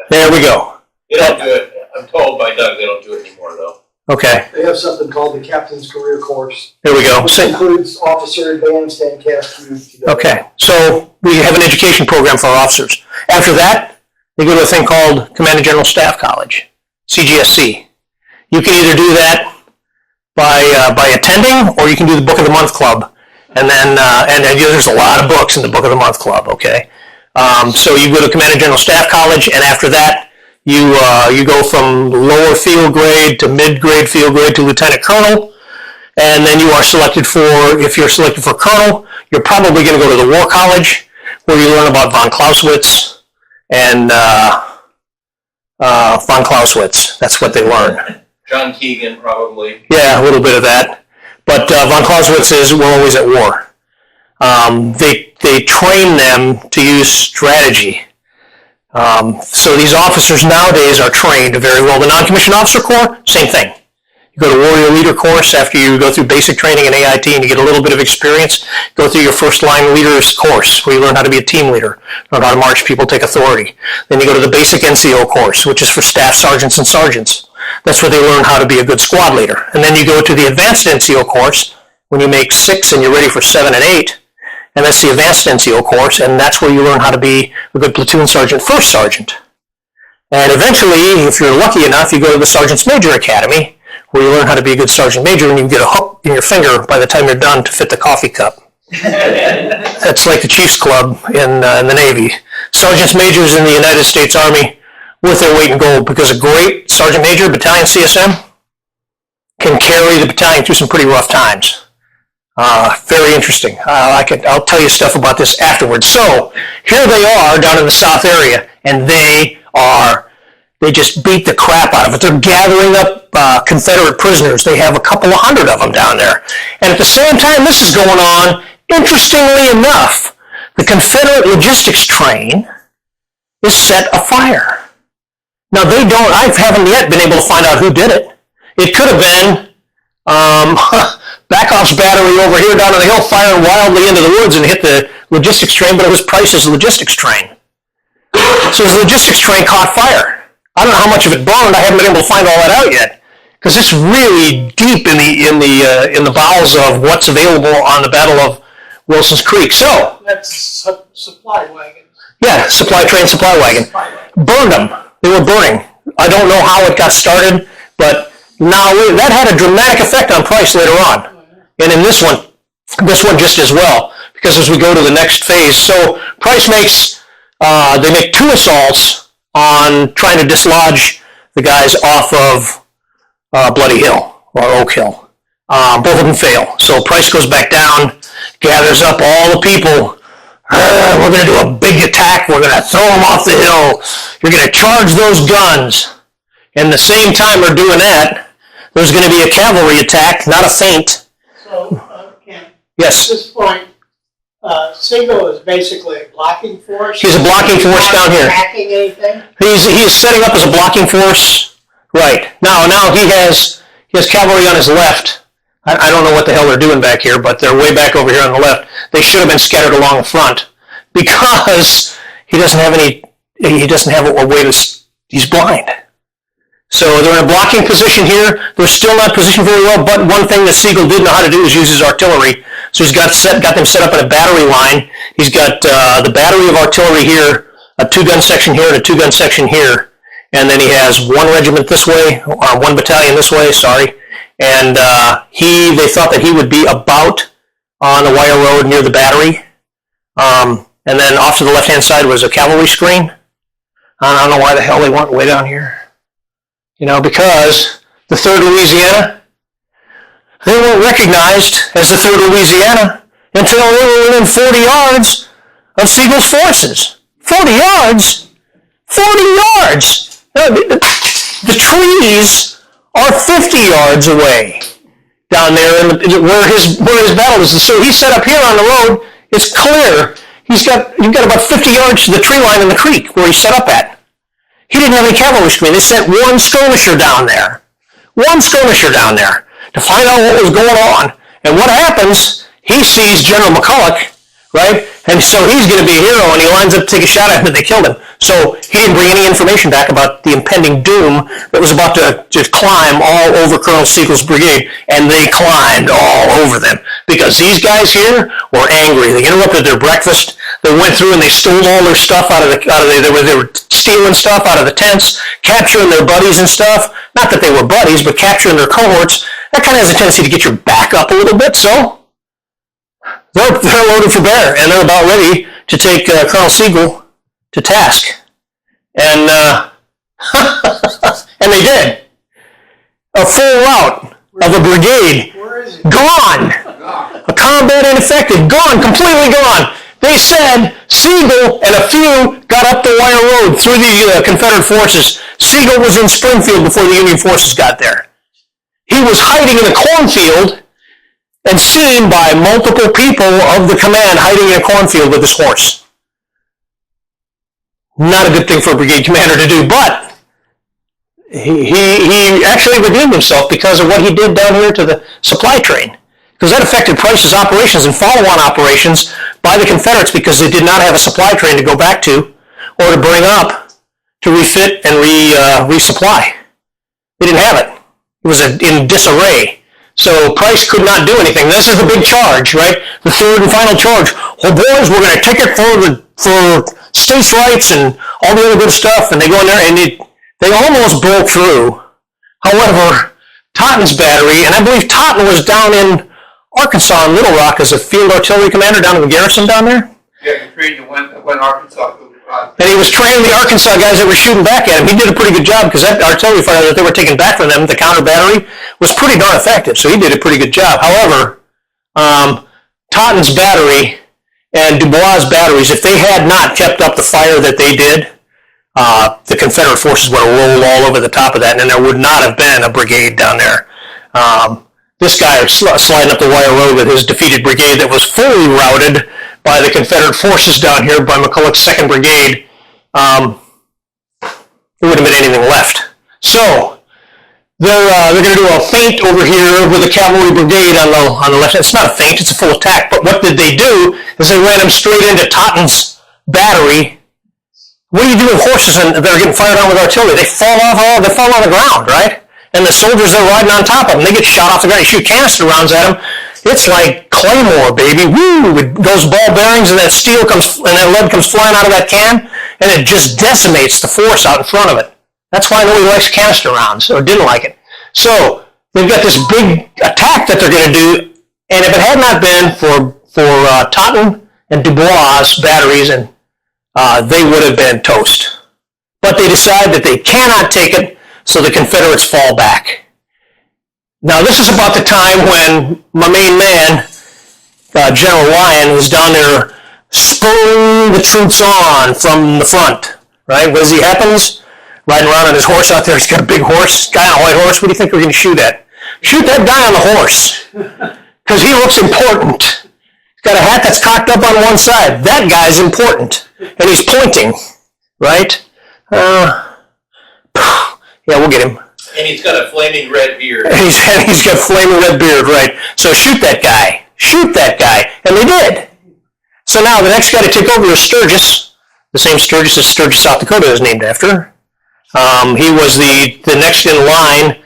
There we go. They don't do it. I'm told by Doug they don't do it anymore though. Okay. They have something called the Captain's Career Course. There we go. Which includes officer advanced and CAS Cube together. Okay. So we have an education program for our officers. After that, they go to a thing called Command and General Staff College, CGSC. You can either do that by attending, or you can do the Book of the Month Club. And then, there's a lot of books in the Book of the Month Club, okay? So you go to Command and General Staff College, and after that, you go from lower field grade to mid-grade field grade to Lieutenant Colonel, and then you are selected if you're selected for Colonel, you're probably going to go to the War College, where you learn about von Clausewitz, and von Clausewitz. That's what they learn. John Keegan probably. Yeah, a little bit of that. But von Clausewitz says we're always at war. They train them to use strategy. So these officers nowadays are trained very well. The non-commissioned officer corps, same thing. You go to warrior leader course after you go through basic training in AIT and you get a little bit of experience. Go through your first line leaders course where you learn how to be a team leader, learn how to march people, take authority. Then you go to the basic NCO course, which is for staff sergeants and sergeants. That's where they learn how to be a good squad leader. And then you go to the advanced NCO course when you make 6 and you're ready for 7 and 8. And that's the advanced NCO course, and that's where you learn how to be a good platoon sergeant, first sergeant. And eventually, if you're lucky enough, you go to the Sergeant's Major Academy, where you learn how to be a good sergeant major, and you get a hook in your finger by the time you're done to fit the coffee cup. That's like the Chiefs Club in the Navy. Sergeant's Majors in the United States Army, worth their weight in gold, because a great Sergeant Major, Battalion CSM, can carry the battalion through some pretty rough times. Very interesting. I'll tell you stuff about this afterwards. So here they are down in the south area, and they just beat the crap out of it. They're gathering up Confederate prisoners. They have a couple of hundred of them down there. And at the same time this is going on, interestingly enough, the Confederate logistics train is set afire. Now I haven't yet been able to find out who did it. It could have been Backoff's battery over here down on the hill firing wildly into the woods and hit the logistics train, but it was Price's logistics train. So his logistics train caught fire. I don't know how much of it burned. I haven't been able to find all that out yet, because it's really deep in the bowels of what's available on the Battle of Wilson's Creek. So that's supply wagons. Yeah, supply wagon. Burned them. They were burning. I don't know how it got started, but now that had a dramatic effect on Price later on. And in this one just as well, because as we go to the next phase, so Price they make 2 assaults on trying to dislodge the guys off of Bloody Hill or Oak Hill. Both of them fail. So Price goes back down, gathers up all the people. We're going to do a big attack. We're going to throw them off the hill. You're going to charge those guns. And the same time we're doing that, there's going to be a cavalry attack, not a feint. So, Ken, at Yes, this point, Siegel is basically a blocking force. he's a blocking force down here. Attacking anything? He's setting up as a blocking force. Right. Now he has cavalry on his left. I don't know what the hell they're doing back here, but they're way back over here on the left. They should have been scattered along the front because he doesn't have a way to, he's blind. So they're in a blocking position here. They're still not positioned very well, but one thing that Siegel did know how to do is use his artillery. So he's got them set up in a battery line. He's got the battery of artillery here, a 2-gun section here, and a 2-gun section here. And then he has one regiment this way, or one battalion this way, sorry. And they thought that he would be about on the wire road near the battery. And then off to the left-hand side was a cavalry screen. I don't know why the hell they went way down here. Because the 3rd Louisiana, they weren't recognized as the 3rd Louisiana until they were within 40 yards of Siegel's forces. 40 yards? 40 yards! The trees are 50 yards away down there where his battle is. So he's set up here on the road. It's clear. You've got about 50 yards to the tree line in the creek where he's set up at. He didn't have any cavalry screen. They sent one skirmisher down there. One skirmisher down there to find out what was going on. And what happens, he sees General McCulloch, right? And so he's going to be a hero, and he lines up to take a shot at him, and they killed him. So he didn't bring any information back about the impending doom that was about to just climb all over Colonel Siegel's brigade, and they climbed all over them. Because these guys here were angry. They interrupted their breakfast. They went through and they stole all their stuff they were stealing stuff out of the tents, capturing their buddies and stuff. Not that they were buddies, but capturing their cohorts. That kind of has a tendency to get your back up a little bit, so they're loaded for bear, and they're about ready to take Colonel Siegel to task. And and they did. A full rout of a brigade. Where is it? Gone. A combat ineffective. Gone. Completely gone. They said Siegel and a few got up the wire road through the Confederate forces. Siegel was in Springfield before the Union forces got there. He was hiding in a cornfield and seen by multiple people of the command hiding in a cornfield with his horse. Not a good thing for a brigade commander to do, but he actually redeemed himself because of what he did down here to the supply train. Because that affected Price's operations and follow-on operations by the Confederates because they did not have a supply train to go back to or to bring up to refit and resupply. They didn't have it. It was in disarray. So Price could not do anything. This is the big charge, right? The 3rd and final charge. Oh, boys, we're going to take it for states' rights and all the other good stuff. And they go in there and they almost broke through. However, Totten's battery, and I believe Totten was down in Arkansas in Little Rock as a field artillery commander down in the garrison down there. Yeah, he trained to win Arkansas. And he was training the Arkansas guys that were shooting back at him. He did a pretty good job because that artillery fire that they were taking back from them, the counter battery, was pretty darn effective. So he did a pretty good job. However, Totten's battery and Dubois' batteries, if they had not kept up the fire that they did, the Confederate forces would have rolled all over the top of that, and then there would not have been a brigade down there. This guy sliding up the wire road with his defeated brigade that was fully routed by the Confederate forces down here by McCulloch's 2nd Brigade, there wouldn't have been anything left. So they're going to do a feint over here with a cavalry brigade on the left. It's not a feint; it's a full attack. But what did they do? Is they ran them straight into Totten's battery. What do you do with horses that are getting fired on with artillery? They fall on the ground, right? And the soldiers are riding on top of them. They get shot off the ground. You shoot canister rounds at them. It's like Claymore, baby. Woo! With those ball bearings and that steel and that lead comes flying out of that can, and it just decimates the force out in front of it. That's why nobody likes canister rounds, or didn't like it. So they've got this big attack that they're going to do, and if it had not been for Totten and Dubois' batteries, and they would have been toast. But they decide that they cannot take it, so the Confederates fall back. Now, this is about the time when my main man, General Lyon, was down there spurring the troops on from the front, right? What does he happens? Riding around on his horse out there. He's got a big horse, guy on a white horse. What do you think we're going to shoot at? Shoot that guy on the horse, because he looks important. He's got a hat that's cocked up on one side. That guy's important, and he's pointing, right? Yeah, we'll get him. And he's got a flaming red beard. He's got flaming red beard, right? So shoot that guy. Shoot that guy. And they did. So now the next guy to take over is Sturgis. The same Sturgis as Sturgis, South Dakota is named after. He was the next in line.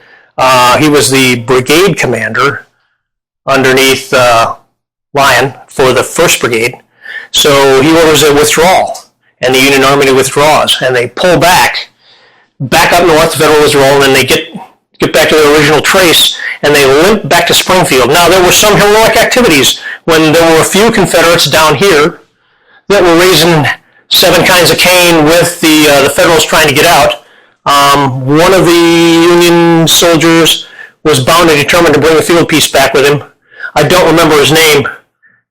He was the brigade commander underneath Lyon for the 1st Brigade. So he orders a withdrawal, and the Union Army withdraws, and they pull back up north to Federal Withdrawal, and then they get back to their original trace, and they limp back to Springfield. Now, there were some heroic activities when there were a few Confederates down here that were raising 7 kinds of cane with the Federals trying to get out. One of the Union soldiers was bound and determined to bring a field piece back with him. I don't remember his name,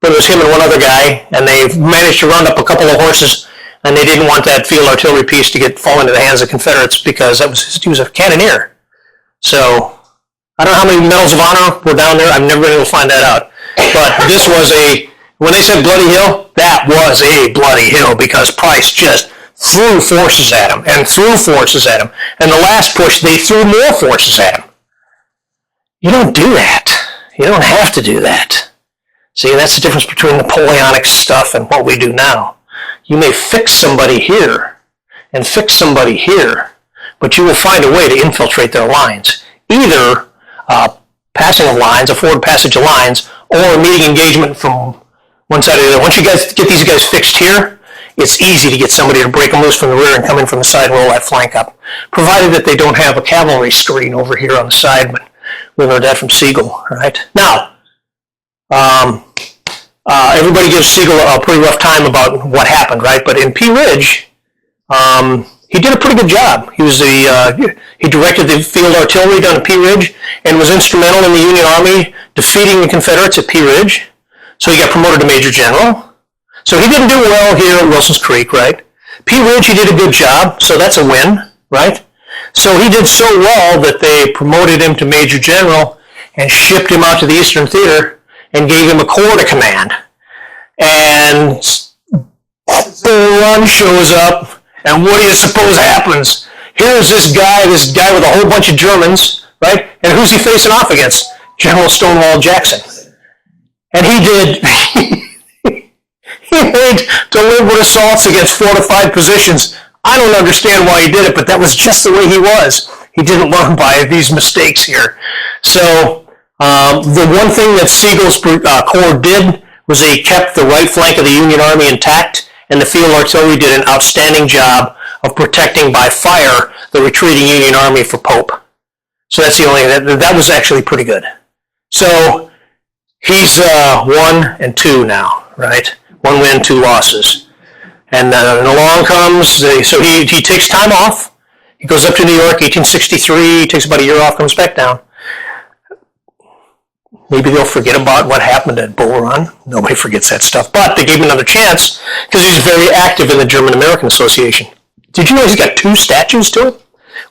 but it was him and one other guy, and they managed to round up a couple of horses, and they didn't want that field artillery piece to fall into the hands of Confederates because he was a cannoneer. So, I don't know how many medals of honor were down there. I've never been able to find that out. But this was when they said Bloody Hill, that was a bloody hill because Price just threw forces at him and threw forces at him. And the last push, they threw more forces at him. You don't do that. You don't have to do that. See, that's the difference between Napoleonic stuff and what we do now. You may fix somebody here and fix somebody here, but you will find a way to infiltrate their lines. Either passing of lines, a forward passage of lines, or meeting engagement from one side or the other. Once you guys get these guys fixed here, it's easy to get somebody to break them loose from the rear and come in from the side and roll that flank up, provided that they don't have a cavalry screen over here on the side, but we learned that from Sigel, right? Now, everybody gives Sigel a pretty rough time about what happened, right? But in Pea Ridge, he did a pretty good job. He directed the field artillery down to Pea Ridge and was instrumental in the Union Army defeating the Confederates at Pea Ridge. So he got promoted to Major General. So he didn't do well here at Wilson's Creek, right? Pea Ridge, he did a good job, so that's a win, right? So he did so well that they promoted him to Major General and shipped him out to the Eastern Theater and gave him a corps to command. And Bull Run shows up, and what do you suppose happens? Here's this guy with a whole bunch of Germans, right? And who's he facing off against? General Stonewall Jackson. And he made deliberate assaults against fortified positions. I don't understand why he did it, but that was just the way he was. He didn't learn by these mistakes here. So the one thing that Sigel's corps did was they kept the right flank of the Union Army intact, and the field artillery did an outstanding job of protecting by fire the retreating Union Army for Pope. So that's the only that was actually pretty good. So he's 1-2 now, right? 1 win, 2 losses. And along comes, so he takes time off. He goes up to New York, 1863, takes about a year off, comes back down. Maybe they'll forget about what happened at Bull Run. Nobody forgets that stuff. But they gave him another chance because he's very active in the German-American Association. Did you know he's got 2 statues to him?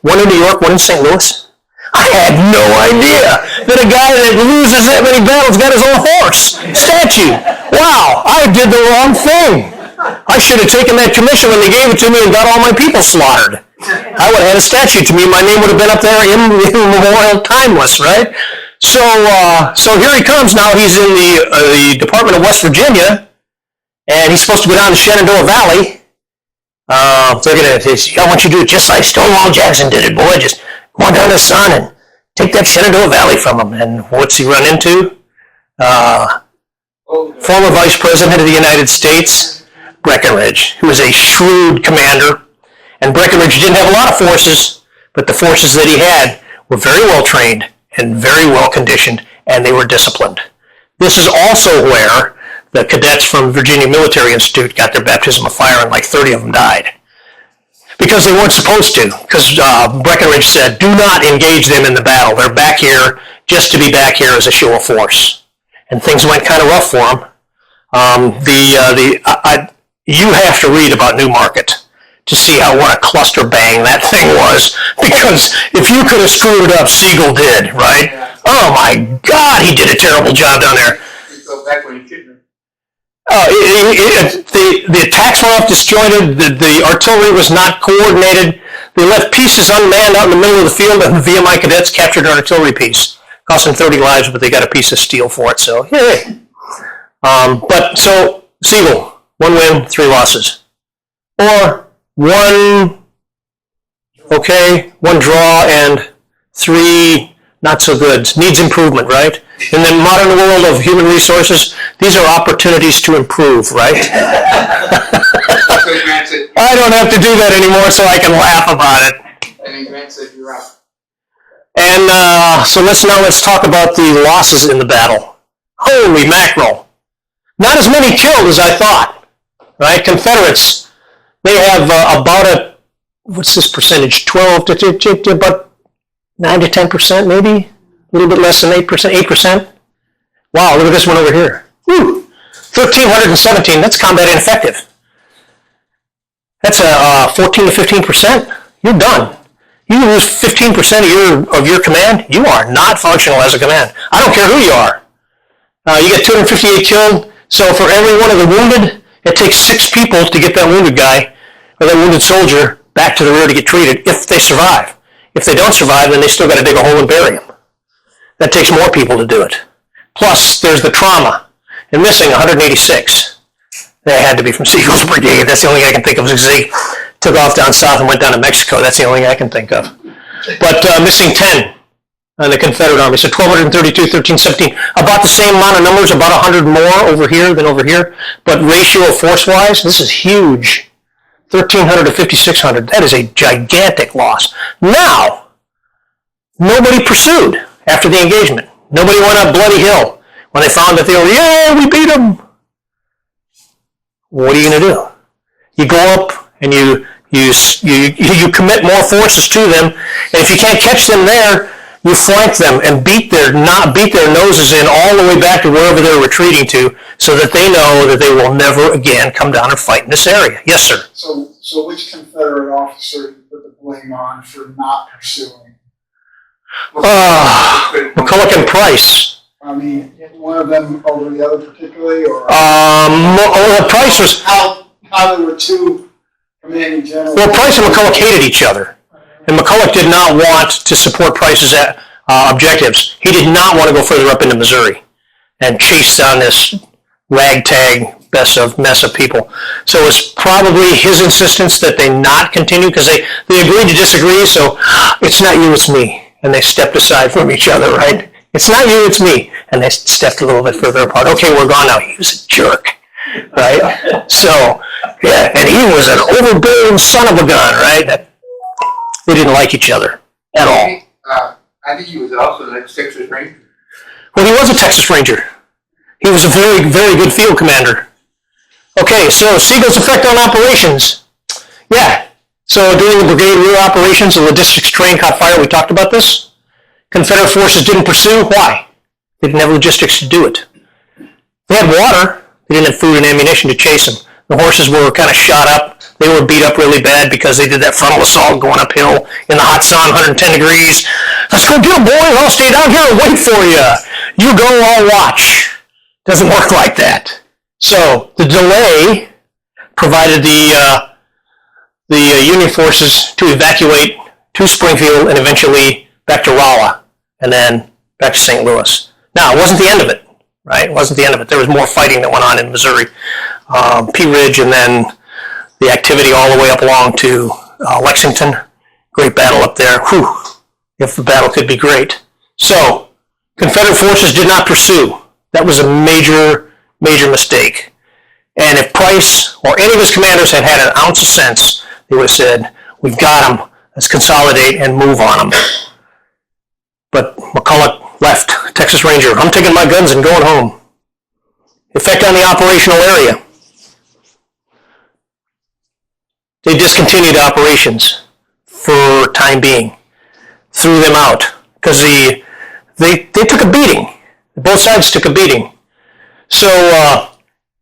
One in New York, one in St. Louis? I had no idea that a guy that loses that many battles got his own horse statue. Wow, I did the wrong thing. I should have taken that commission when they gave it to me and got all my people slaughtered. I would have had a statue to me. My name would have been up there in memorial, timeless, right? So here he comes now. He's in the Department of West Virginia, and he's supposed to go down the Shenandoah Valley. They're gonna. I want you to do it just like Stonewall Jackson did it, boy. Just go on down to the sun and take that Shenandoah Valley from him. And what's he run into? Former Vice President of the United States, Breckinridge, who was a shrewd commander. And Breckinridge didn't have a lot of forces, but the forces that he had were very well trained and very well conditioned, and they were disciplined. This is also where the cadets from Virginia Military Institute got their baptism of fire, and like 30 of them died. Because they weren't supposed to, because Breckinridge said, do not engage them in the battle. They're back here just to be back here as a show of force. And things went kind of rough for him. You have to read about Newmarket to see what a cluster bang that thing was. Because if you could have screwed it up, Siegel did, right? Yeah. Oh my God, he did a terrible job down there. You go back when you shouldn't The attacks were off disjointed. The artillery was not coordinated. They left pieces unmanned out in the middle of the field, and the VMI cadets captured an artillery piece. Cost them 30 lives, but they got a piece of steel for it. So, yay. But so Siegel, 1 win, 3 losses, or 1 draw and 3 not so good. Needs improvement, right? In the modern world of human resources, these are opportunities to improve, right? So Grant said, I don't have to do that anymore, so I can laugh about it. and then Grant said, you're out. And so let's talk about the losses in the battle. Holy mackerel! Not as many killed as I thought. Right? Confederates, they have about what's this percentage? 12 to about 9 to 10%, maybe a little bit less than 8%. 8%. Wow! Look at this one over here. Whew. 1,317. That's combat ineffective. That's a 14 to 15%. You're done. You lose 15% of your command, you are not functional as a command. I don't care who you are. You get 258 killed, so for every one of the wounded, it takes 6 people to get that wounded guy, or that wounded soldier, back to the rear to get treated, if they survive. If they don't survive, then they still got to dig a hole and bury them. That takes more people to do it. Plus, there's the trauma, and missing 186. They had to be from Siegel's brigade. That's the only thing I can think of, because they took off down south and went down to Mexico. That's the only thing I can think of. But missing 10 on the Confederate Army. So 1,232, 1,317. About the same amount of numbers, about 100 more over here than over here. But ratio of force-wise, this is huge. 1,300 to 5,600. That is a gigantic loss. Now, nobody pursued after the engagement. Nobody went up Bloody Hill when they found that they were, yeah, we beat them. What are you going to do? You go up and you commit more forces to them, and if you can't catch them there, you flank them and beat their noses in all the way back to wherever they're retreating to, so that they know that they will never again come down and fight in this area. Yes, sir. So which Confederate officer did you put the blame on for not pursuing? McCulloch and Price. I mean, one of them over the other particularly, or Price was. How there were 2 commanding generals. Well, Price and McCulloch hated each other, and McCulloch did not want to support Price's objectives. He did not want to go further up into Missouri and chase down this ragtag mess of people. So it was probably his insistence that they not continue, because they agreed to disagree. So it's not you, it's me, and they stepped aside from each other. Right? It's not you, it's me, and they stepped a little bit further apart. Okay, we're gone now. He was a jerk, right? So. Yeah, and he was an overbearing son of a gun, right? They didn't like each other at all. I think he was also the Texas Ranger. Well, he was a Texas Ranger. He was a very, very good field commander. Okay, so Siegel's effect on operations. Yeah, so during the brigade rear operations, the logistics train caught fire. We talked about this. Confederate forces didn't pursue. Why? They didn't have logistics to do it. They had water. They didn't have food and ammunition to chase them. The horses were kind of shot up. They were beat up really bad because they did that frontal assault going uphill in the hot sun, 110 degrees. Let's go get them, boys. I'll stay down here and wait for you. You go, I'll watch. Doesn't work like that. So the delay provided the Union forces to evacuate to Springfield and eventually back to Rolla and then back to St. Louis. Now, it wasn't the end of it, right? It wasn't the end of it. There was more fighting that went on in Missouri. Pea Ridge, and then the activity all the way up along to Lexington. Great battle up there. Whew, if the battle could be great. So, Confederate forces did not pursue. That was a major, major mistake. And if Price or any of his commanders had had an ounce of sense, they would have said, we've got them, let's consolidate and move on them. But McCulloch left, Texas Ranger, I'm taking my guns and going home. Effect on the operational area. They discontinued operations for time being, threw them out, because the they took a beating. Both sides took a beating. So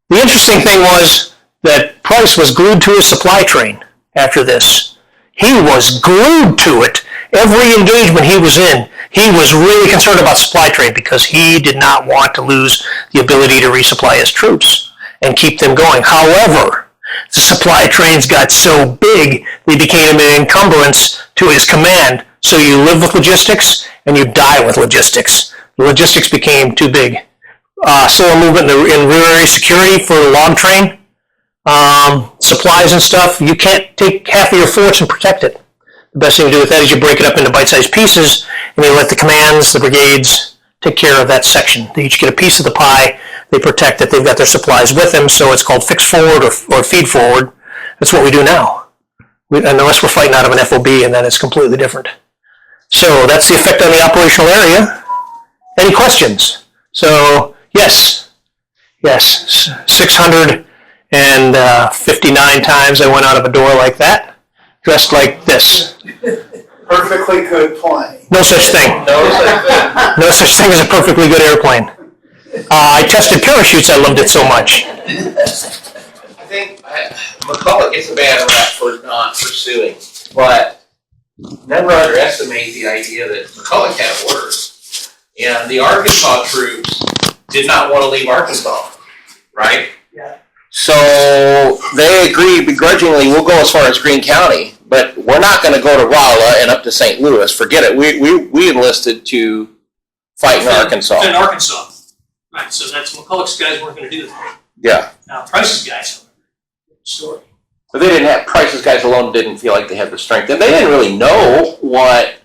the interesting thing was that Price was glued to his supply train after this. He was glued to it. Every engagement he was in, he was really concerned about supply train because he did not want to lose the ability to resupply his troops and keep them going. However, the supply trains got so big, they became an encumbrance to his command. So you live with logistics and you die with logistics. The logistics became too big. Slower movement in rear area security for the log train, supplies and stuff. You can't take half of your force and protect it. The best thing to do with that is you break it up into bite-sized pieces and you let the commands, the brigades, take care of that section. They each get a piece of the pie. They protect it. They've got their supplies with them, so it's called fix forward or feed forward. That's what we do now. Unless we're fighting out of an FOB, and then it's completely different. So that's the effect on the operational area. Any questions? So yes, 659 times I went out of a door like that, dressed like this. Perfectly good plane. No such thing. No such thing as a perfectly good airplane. I tested parachutes. I loved it so much. I think McCulloch gets a bad rap for not pursuing, but never underestimate the idea that McCulloch had orders, and the Arkansas troops did not want to leave Arkansas, right? Yeah. So they agreed begrudgingly, we'll go as far as Greene County, but we're not going to go to Rolla and up to St. Louis. Forget it. We enlisted to fight in Arkansas. In Arkansas. Right, so that's McCulloch's guys weren't going to do that. Yeah. Now, Price's guys, story. But they didn't have, Price's guys alone didn't feel like they had the strength. And they didn't really know what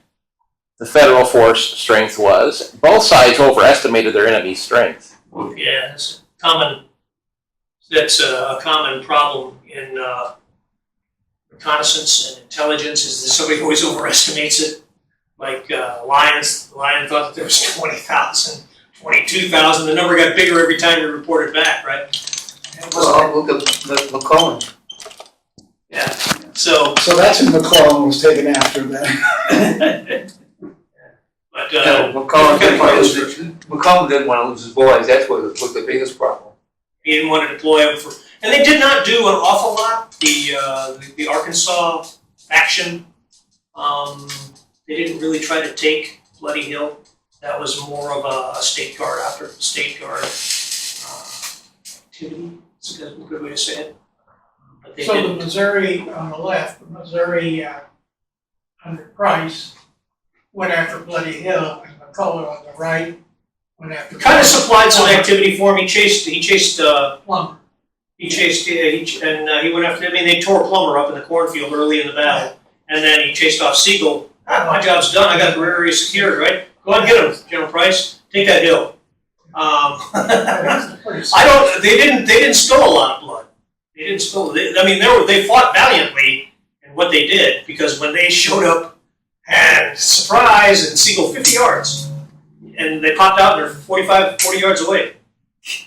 the federal force strength was. Both sides overestimated their enemy's strength. Yeah, that's a common problem in reconnaissance and intelligence, is that somebody always overestimates it. Like Lyon thought that there was 20,000, 22,000. The number got bigger every time you reported back, right? Well, look at McClellan. Yeah. So that's when McClellan was taken after then. but McClellan didn't want to lose his boys. That's what was the biggest problem. he didn't want to deploy them for, and they did not do an awful lot. The Arkansas faction, they didn't really try to take Bloody Hill. That was more of a state guard activity. That's a good way to say it. But they So the didn't. Missouri on the left, the Missouri under Price went after Bloody Hill, and McCulloch on the right went after. Kind of supplied some activity for him. He chased Plummer. he went after. I mean, they tore Plummer up in the cornfield early in the battle, and then he chased off Siegel. My job's done. I got the rear area secured, right? Go ahead and get him, General Price. Take that hill. They didn't spill a lot of blood. They didn't spill. They fought valiantly in what they did, because when they showed up, and surprise, and Siegel 50 yards, and they popped out and they're 40 yards away.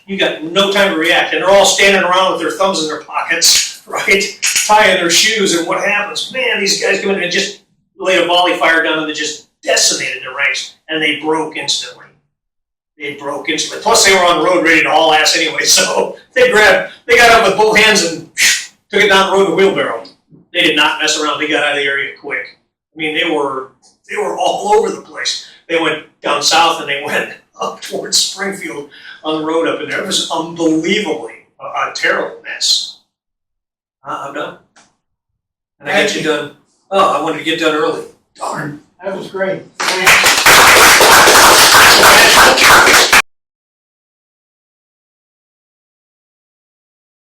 You got no time to react, and they're all standing around with their thumbs in their pockets, right, tying their shoes. And what happens? Man, these guys come in and just laid a volley fire down, and they just decimated their ranks, and they broke instantly. Plus, they were on the road ready to haul ass anyway, so they got up with both hands and took it down the road with a wheelbarrow. They did not mess around. They got out of the area quick. I mean, they were all over the place. They went down south and they went up towards Springfield on the road up in there. It was unbelievably a terrible mess. I'm done. And I got you done. Oh, I wanted to get done early. Darn. That was great.